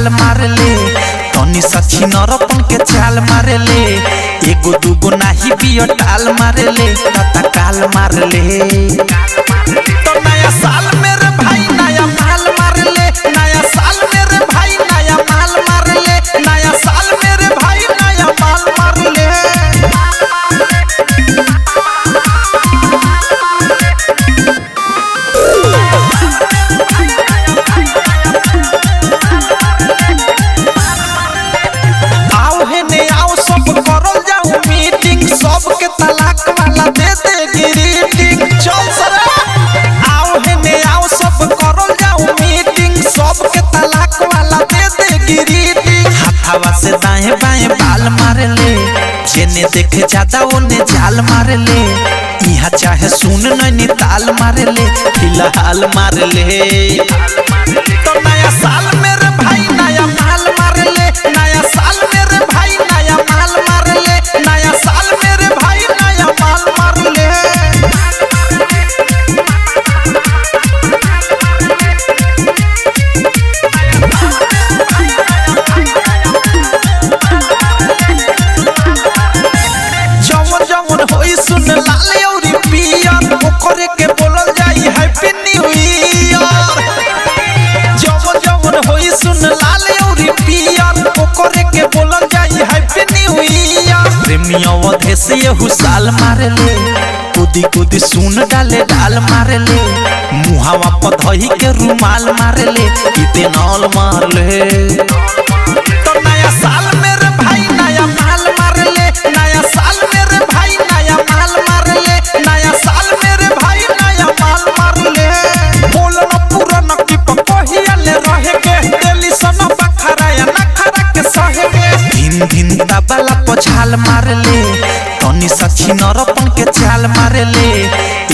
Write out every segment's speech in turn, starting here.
ताल मार ले तनी सची नरपन के चाल मार ले एगो दूगो नाही बियो टाल मार ले तता काल मार ले तो नया साल मेरे भाई नया माल मार ले नया साल मेरे भाई नया माल मार ले नया साल मेरे भाई नया माल मार ले आओ है ने आओ सब करल जाऊ मीटिंग सबके तलाक वाला दे दे ग्रीटिंग चल सरे आओ है ने आओ सब करल जाऊ मीटिंग सबके तलाक वाला दे दे ग्रीटिंग हाथावा से दाएं बाएं बाल मार ले जेने देखे ज्यादा ओने जाल मार ले इहा चाहे सुन नैनी ताल मार ले फिलहाल मार ले तो नया साल मेरे भाई नया माल मार ले नया साल मेरे भाई नया माल मार ले नया साल मेरे भाई नया माल मार ले जवन जवन होई सुन लाले औरी पियर ओकरे के बोलल जाई हैप्पी न्यू ईयर जवन जवन होई सुन लाले औरी पियर ओकरे के बोलल जाई हैप्पी न्यू ईयर प्रेमिया वधे से यहु साल मार ले कुदी कुदी सुन डाले डाल मार ले मुहावा पधही के रुमाल मार ले इते नाल मार ले तो नया साल मेरे भाई नया माल मार ले नया साल मेरे भाई नया माल मार ले नया साल मेरे भाई नया माल मार ले बोलना पूरा नकी पकोहिया ले रहे के दिल्ली सना बखरा या नखरा के सहे के दिन दिन दबला पछाल मार ले तनी सची नरपन के चाल मार ले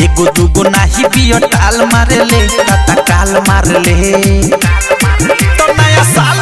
एगो दूगो नाही बियो टाल मार ले तता काल मार ले तो नया साल